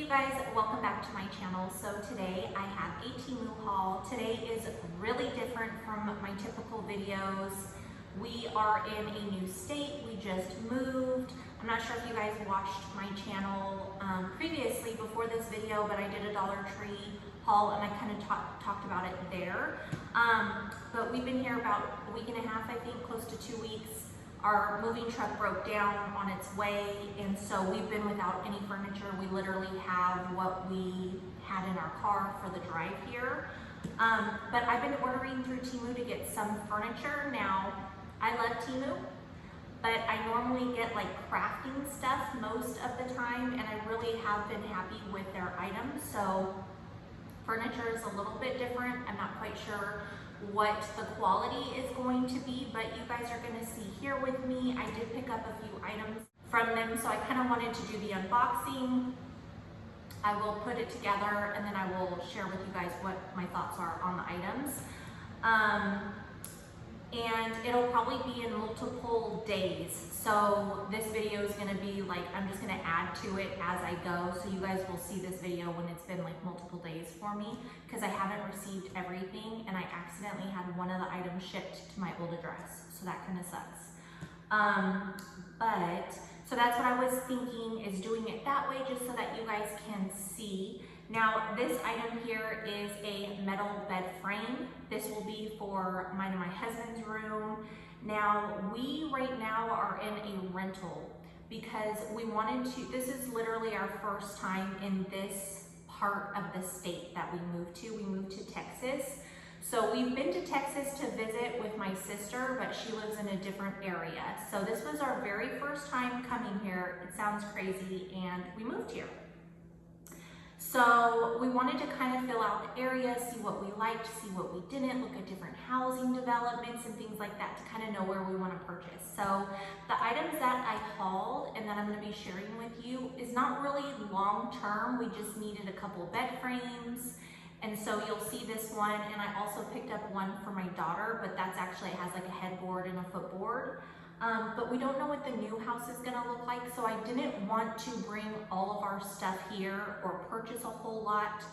guys, welcome back to my channel. So today I have a Temu haul. Today is really different from my typical videos. We are in a new state. We just moved. I'm not sure if you guys watched my channel previously before this video, but I did a Dollar Tree haul and I kind of talked about it there. But we've been here about a week and a half, I think, close to 2 weeks. Our moving truck broke down on its way, and so we've been without any furniture. We literally have what we had in our car for the drive here. But I've been ordering through Temu to get some furniture. Now, I love Temu, but I normally get like crafting stuff most of the time, and I really have been happy with their items. So furniture is a little bit different. I'm not quite sure what the quality is going to be, but you guys are going to see here with me. I did pick up a few items from them, so I kind of wanted to do the unboxing. I will put it together and then I will share with you guys what my thoughts are on the items. And it'll probably be in multiple days. So this video is going to be like, I'm just going to add to it as I go. So you guys will see this video when it's been like multiple days for me, because I haven't received everything and I accidentally had one of the items shipped to my old address. So that kind of sucks. So that's what I was thinking, is doing it that way just so that you guys can see. Now, this item here is a metal bed frame. This will be for mine and my husband's room. Now, we right now are in a rental because we wanted to, this is literally our first time in this part of the state that we moved to. We moved to Texas. So we've been to Texas to visit with my sister, but she lives in a different area. So this was our very first time coming here. It sounds crazy, and we moved here. So we wanted to kind of fill out the area, see what we liked, see what we didn't, look at different housing developments and things like that to kind of know where we want to purchase. So the items that I hauled and that I'm going to be sharing with you is not really long term. We just needed a couple bed frames. And so you'll see this one, and I also picked up one for my daughter, but that's actually, it has like a headboard and a footboard. But we don't know what the new house is gonna look like, so I didn't want to bring all of our stuff here or purchase a whole lot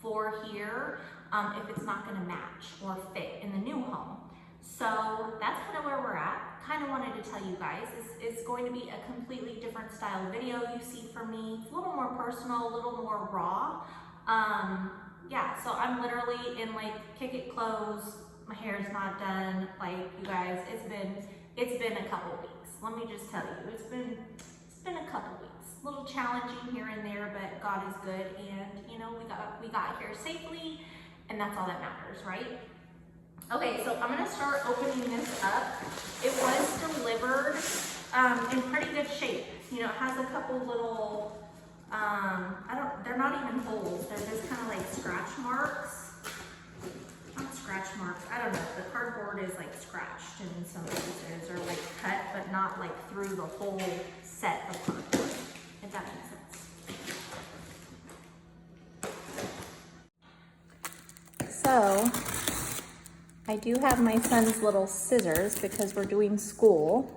for here if it's not gonna match or fit in the new home. So that's kind of where we're at. Kind of wanted to tell you guys, it's going to be a completely different style video you see from me. It's a little more personal, a little more raw. Yeah, so I'm literally in like kick it clothes. My hair's not done. Like, you guys, it's been a couple weeks. Let me just tell you, it's been a couple weeks. A little challenging here and there, but God is good, and you know, we got here safely, and that's all that matters, right? Okay, so I'm gonna start opening this up. It was delivered in pretty good shape. You know, it has a couple little they're not even holes. They're just kind of like scratch marks. Not scratch marks, I don't know. The cardboard is like scratched in some places, or like cut, but not like through the whole set of cardboard, if that makes sense. So, I do have my son's little scissors because we're doing school,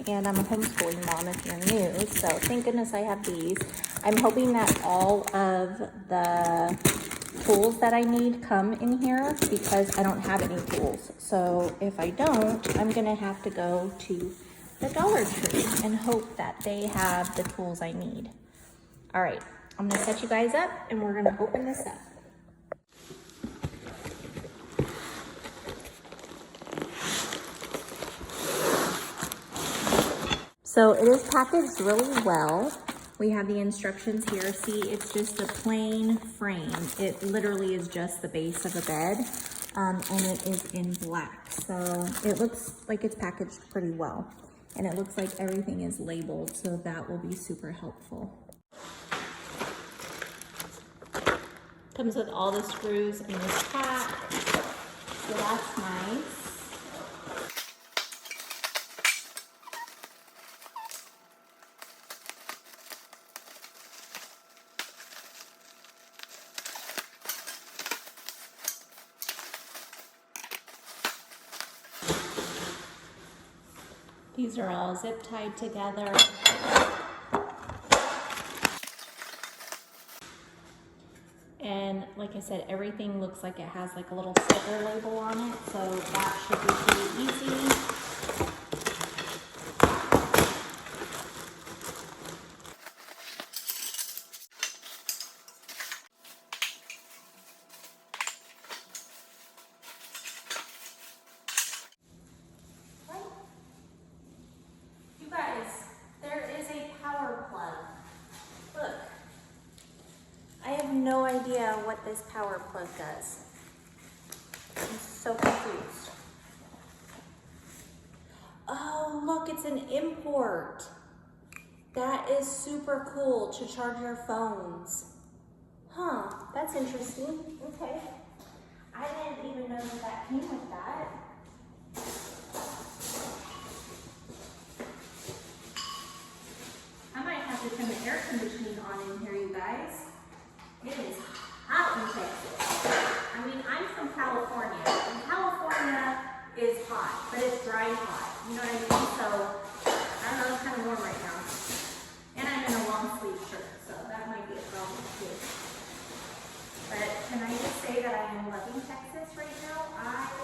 and I'm a homeschooling mom if you're new, so thank goodness I have these. I'm hoping that all of the tools that I need come in here because I don't have any tools. So if I don't, I'm gonna have to go to the Dollar Tree and hope that they have the tools I need. All right, I'm gonna set you guys up and we're gonna open this up. So it is packaged really well. We have the instructions here. See, it's just a plain frame. It literally is just the base of a bed, and it is in black. So it looks like it's packaged pretty well. And it looks like everything is labeled, so that will be super helpful. Comes with all the screws in this pack, so that's nice. These are all zip tied together. And like I said, everything looks like it has like a little sticker label on it, so that should be pretty easy. You guys, there is a power plug. Look. I have no idea what this power plug does. I'm so confused. Oh, look, it's an import. That is super cool to charge your phones. Huh, that's interesting. Okay. I didn't even know that that came with that. I might have to turn the air conditioning on in here, you guys. It is hot in Texas. I mean, I'm from California, and California is hot, but it's dry hot. You know what I mean? So, I don't know, it's kind of warm right now. And I'm in a long sleeve shirt, so that might be a problem too. But can I just say that I am loving Texas right now? I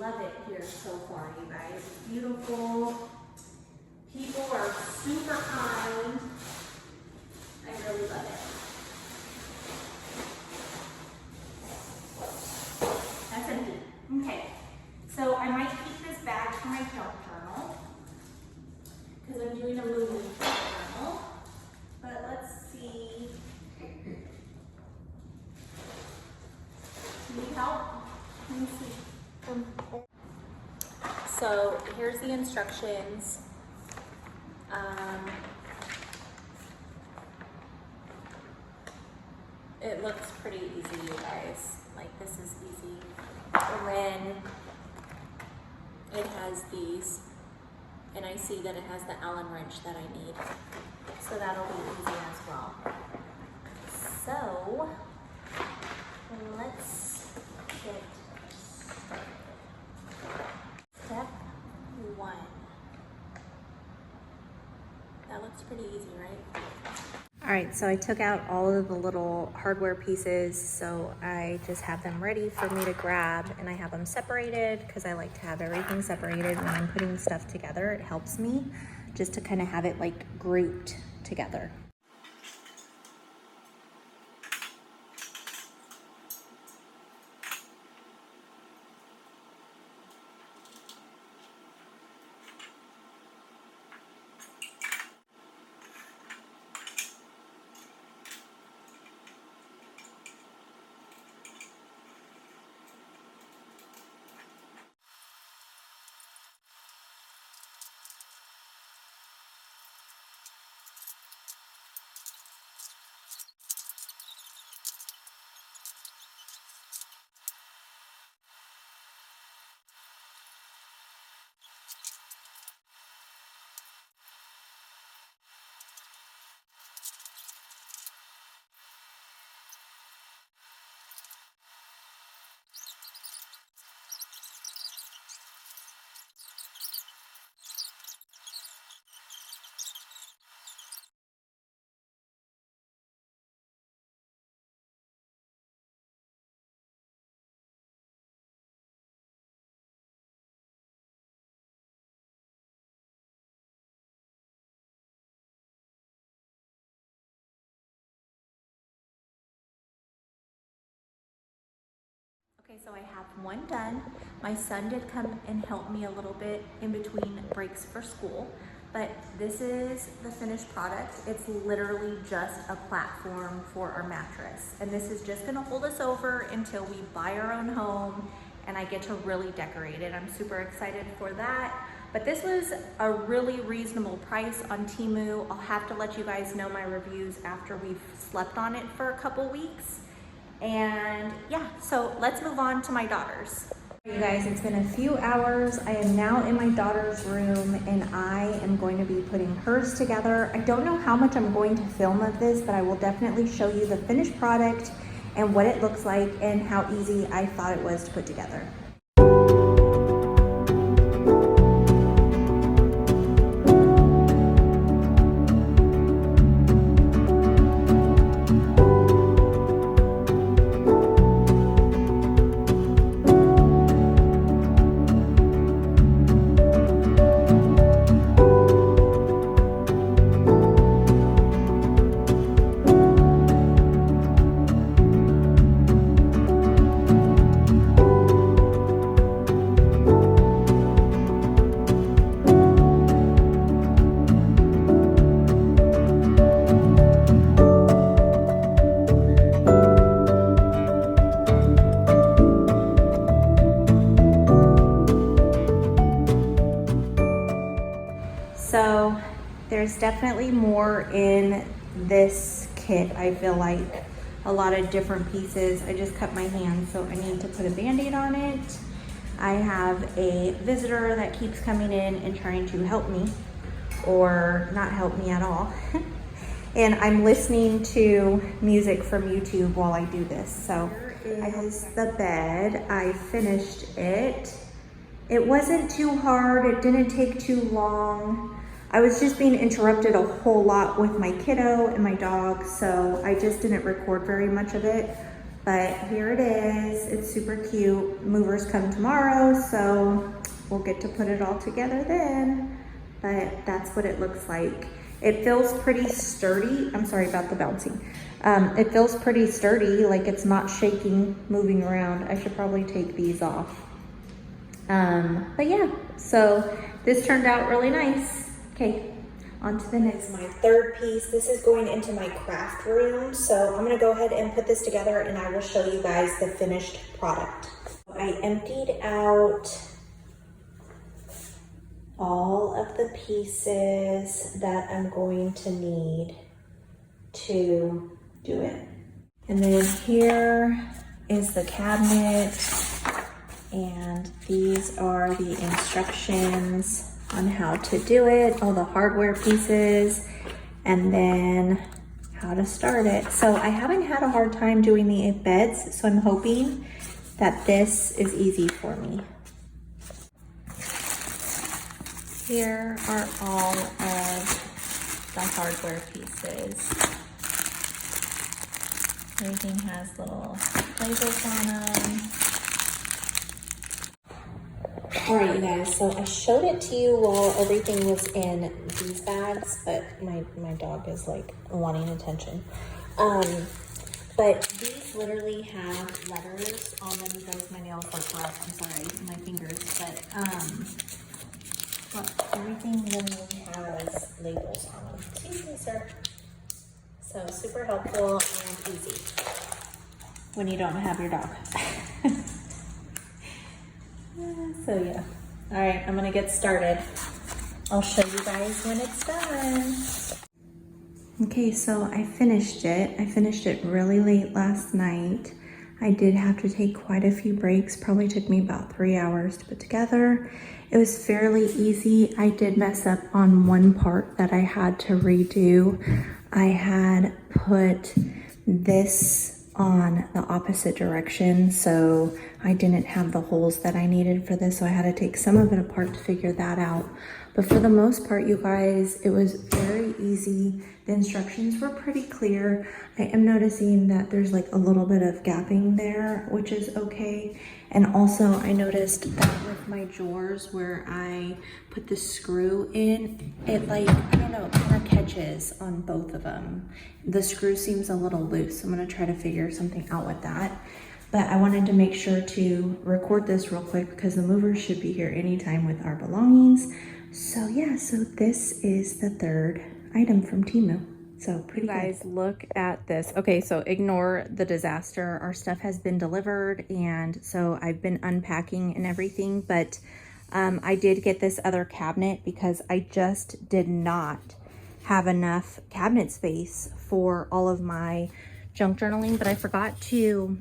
love it here so far, you guys. It's beautiful. People are super kind. I really love it. That's empty. Okay. So I might keep this bag for my journal because I'm doing a moving journal. But let's see. Need help? Let me see. So here's the instructions. It looks pretty easy, you guys. Like, this is easy. And then it has these, and I see that it has the Allen wrench that I need. So that'll be easy as well. So let's get started. Step 1. That looks pretty easy, right? All right, so I took out all of the little hardware pieces, so I just have them ready for me to grab, and I have them separated because I like to have everything separated when I'm putting stuff together. It helps me just to kind of have it like grouped together. Okay, so I have one done. My son did come and help me a little bit in between breaks for school, but this is the finished product. It's literally just a platform for our mattress. And this is just gonna hold us over until we buy our own home and I get to really decorate it. I'm super excited for that. But this was a really reasonable price on Temu. I'll have to let you guys know my reviews after we've slept on it for a couple weeks. And yeah, so let's move on to my daughter's. You guys, it's been a few hours. I am now in my daughter's room and I am going to be putting hers together. I don't know how much I'm going to film of this, but I will definitely show you the finished product and what it looks like and how easy I thought it was to put together. definitely more in this kit. I feel like a lot of different pieces. I just cut my hand, so I need to put a band-aid on it. I have a visitor that keeps coming in and trying to help me, or not help me at all. And I'm listening to music from YouTube while I do this. So here is the bed. I finished it. It wasn't too hard. It didn't take too long. I was just being interrupted a whole lot with my kiddo and my dog, so I just didn't record very much of it. But here it is. It's super cute. Movers come tomorrow, so we'll get to put it all together then. But that's what it looks like. It feels pretty sturdy. I'm sorry about the bouncing. It feels pretty sturdy, like it's not shaking, moving around. I should probably take these off. But yeah, so this turned out really nice. Okay, on to the next. My third piece. This is going into my craft room. So I'm gonna go ahead and put this together and I will show you guys the finished product. I emptied out all of the pieces that I'm going to need to do it. And then here is the cabinet, and these are the instructions on how to do it, all the hardware pieces, and then how to start it. So I haven't had a hard time doing the beds, so I'm hoping that this is easy for me. Here are all of the hardware pieces. Everything has little labels on them. All right, you guys, so I showed it to you while everything was in these bags, but my dog is like wanting attention. But these literally have letters on them. You guys, my nails look rough. I'm sorry, my fingers, but everything literally has labels on them. Excuse me, sir. So super helpful and easy when you don't have your dog. So yeah. All right, I'm gonna get started. I'll show you guys when it's done. Okay, so I finished it. I finished it really late last night. I did have to take quite a few breaks. Probably took me about 3 hours to put together. It was fairly easy. I did mess up on one part that I had to redo. I had put this on the opposite direction, so I didn't have the holes that I needed for this, so I had to take some of it apart to figure that out. But for the most part, you guys, it was very easy. The instructions were pretty clear. I am noticing that there's like a little bit of gapping there, which is okay. And also I noticed that with my drawers where I put the screw in, it like, I don't know, kind of catches on both of them. The screw seems a little loose. I'm gonna try to figure something out with that. But I wanted to make sure to record this real quick because the movers should be here anytime with our belongings. So yeah, so this is the third item from Temu. So pretty good. Guys, look at this. Okay, so ignore the disaster. Our stuff has been delivered, and so I've been unpacking and everything, but I did get this other cabinet because I just did not have enough cabinet space for all of my junk journaling, but I forgot to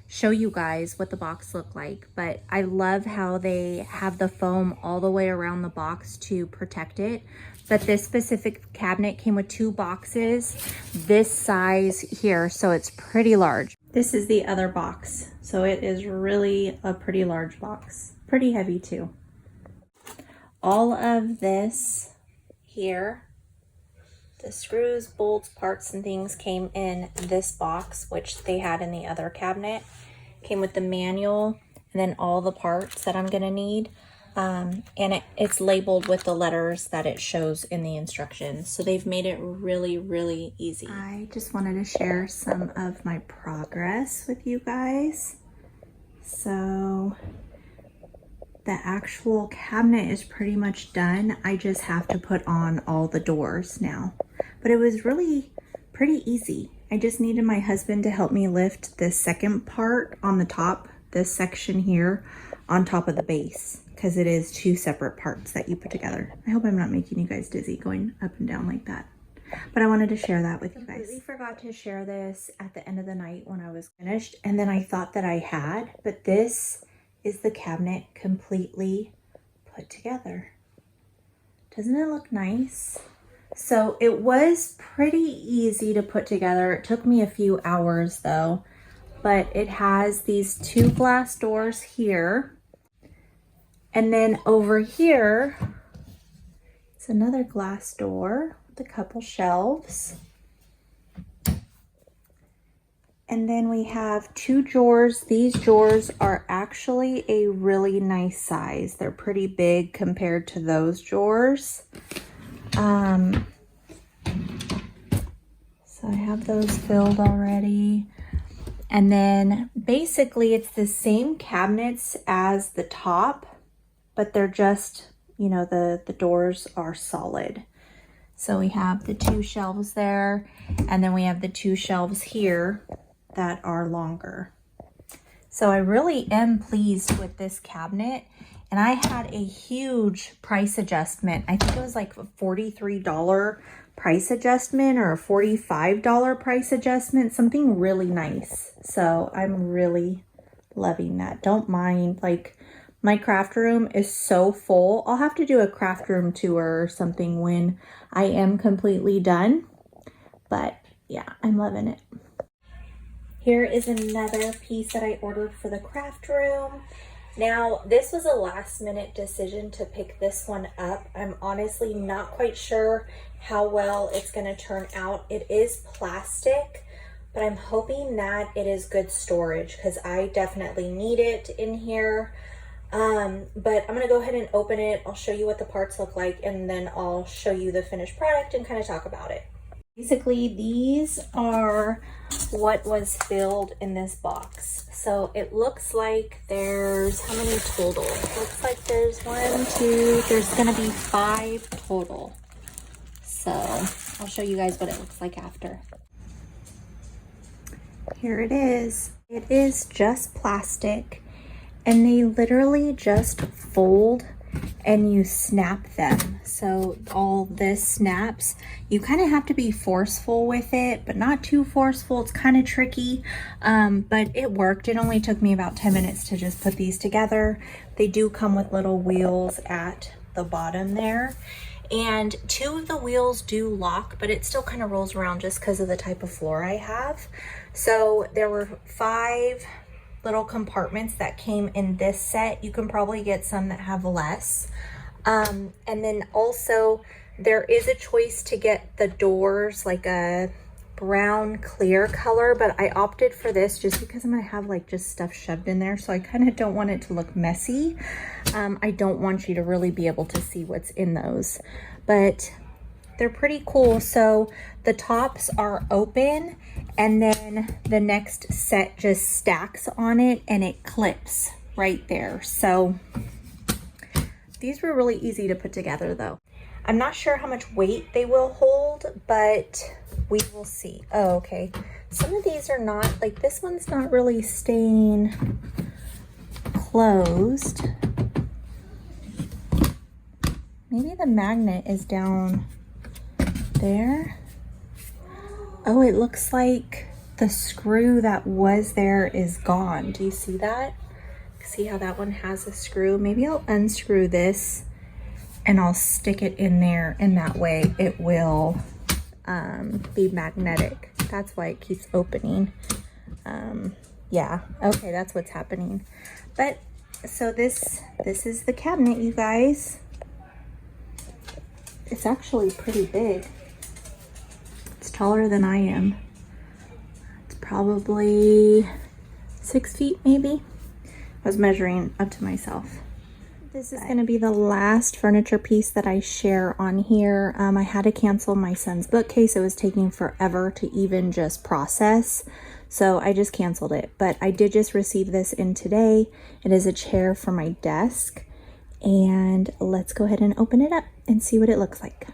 show you guys what the box looked like. But I love how they have the foam all the way around the box to protect it. But this specific cabinet came with 2 boxes this size here, so it's pretty large. This is the other box, so it is really a pretty large box. Pretty heavy too. All of this here, the screws, bolts, parts, and things came in this box, which they had in the other cabinet. Came with the manual and then all the parts that I'm gonna need. And it's labeled with the letters that it shows in the instructions. So they've made it really, really easy. I just wanted to share some of my progress with you guys. So the actual cabinet is pretty much done. I just have to put on all the doors now. But it was really pretty easy. I just needed my husband to help me lift this second part on the top, this section here, on top of the base, because it is 2 separate parts that you put together. I hope I'm not making you guys dizzy going up and down like that. But I wanted to share that with you guys. I completely forgot to share this at the end of the night when I was finished, and then I thought that I had, but this is the cabinet completely put together. Doesn't it look nice? So it was pretty easy to put together. It took me a few hours though, but it has these 2 glass doors here. And then over here, it's another glass door with a couple shelves. And then we have 2 drawers. These drawers are actually a really nice size. They're pretty big compared to those drawers. So I have those filled already. And then basically it's the same cabinets as the top, but they're just, you know, the doors are solid. So we have the 2 shelves there, and then we have the 2 shelves here that are longer. So I really am pleased with this cabinet, and I had a huge price adjustment. I think it was like a $43 price adjustment or a $45 price adjustment, something really nice. So I'm really loving that. Don't mind, like, my craft room is so full. I'll have to do a craft room tour or something when I am completely done. But yeah, I'm loving it. Here is another piece that I ordered for the craft room. Now, this was a last minute decision to pick this one up. I'm honestly not quite sure how well it's going to turn out. It is plastic, but I'm hoping that it is good storage because I definitely need it in here. But I'm going to go ahead and open it. I'll show you what the parts look like, and then I'll show you the finished product and kind of talk about it. Basically, these are what was filled in this box. So it looks like there's, how many total? It looks like there's 1, 2, there's going to be 5 total. So I'll show you guys what it looks like after. Here it is. It is just plastic, and they literally just fold and you snap them. So all this snaps. You kind of have to be forceful with it, but not too forceful. It's kind of tricky, but it worked. It only took me about 10 minutes to just put these together. They do come with little wheels at the bottom there, and 2 of the wheels do lock, but it still kind of rolls around just because of the type of floor I have. So there were 5 little compartments that came in this set. You can probably get some that have less. And then also there is a choice to get the doors like a brown clear color, but I opted for this just because I'm gonna have like just stuff shoved in there, so I kind of don't want it to look messy. I don't want you to really be able to see what's in those, but they're pretty cool. So the tops are open, and then the next set just stacks on it and it clips right there. So these were really easy to put together though. I'm not sure how much weight they will hold, but we will see. Oh, okay. Some of these are not, like this one's not really staying closed. Maybe the magnet is down there. Oh, it looks like the screw that was there is gone. Do you see that? See how that one has a screw? Maybe I'll unscrew this and I'll stick it in there, and that way it will be magnetic. That's why it keeps opening. Yeah, okay, that's what's happening. But so this is the cabinet, you guys. It's actually pretty big. It's taller than I am. It's probably 6 feet maybe. I was measuring up to myself. This is going to be the last furniture piece that I share on here. I had to cancel my son's bookcase. It was taking forever to even just process, so I just canceled it. But I did just receive this in today. It is a chair for my desk, and let's go ahead and open it up and see what it looks like.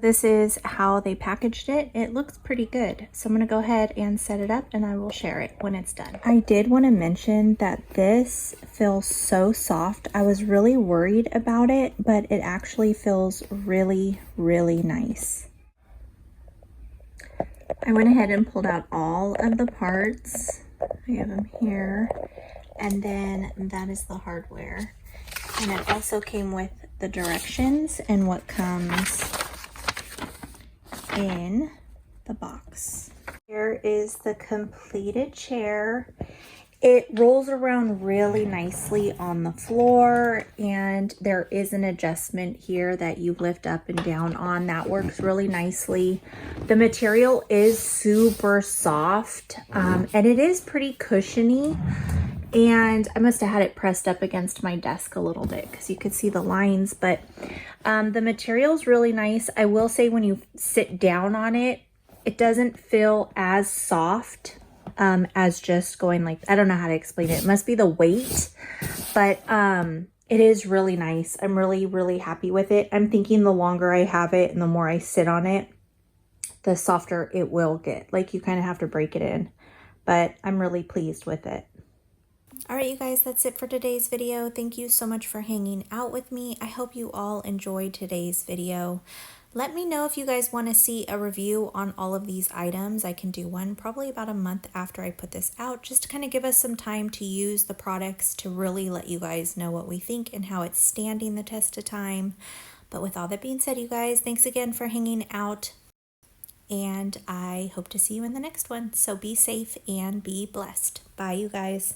This is how they packaged it. It looks pretty good. So I'm gonna go ahead and set it up and I will share it when it's done. I did want to mention that this feels so soft. I was really worried about it, but it actually feels really, really nice. I went ahead and pulled out all of the parts. I have them here. And then that is the hardware. And it also came with the directions and what comes in the box. Here is the completed chair. It rolls around really nicely on the floor, and there is an adjustment here that you lift up and down on. That works really nicely. The material is super soft, and it is pretty cushiony. And I must have had it pressed up against my desk a little bit because you could see the lines, but the material is really nice. I will say when you sit down on it, it doesn't feel as soft as just going like, I don't know how to explain it. It must be the weight, but it is really nice. I'm really, really happy with it. I'm thinking the longer I have it and the more I sit on it, the softer it will get. Like you kind of have to break it in, but I'm really pleased with it. All right, you guys, that's it for today's video. Thank you so much for hanging out with me. I hope you all enjoyed today's video. Let me know if you guys want to see a review on all of these items. I can do one probably about a month after I put this out, just to kind of give us some time to use the products to really let you guys know what we think and how it's standing the test of time. But with all that being said, you guys, thanks again for hanging out, and I hope to see you in the next one. So be safe and be blessed. Bye, you guys.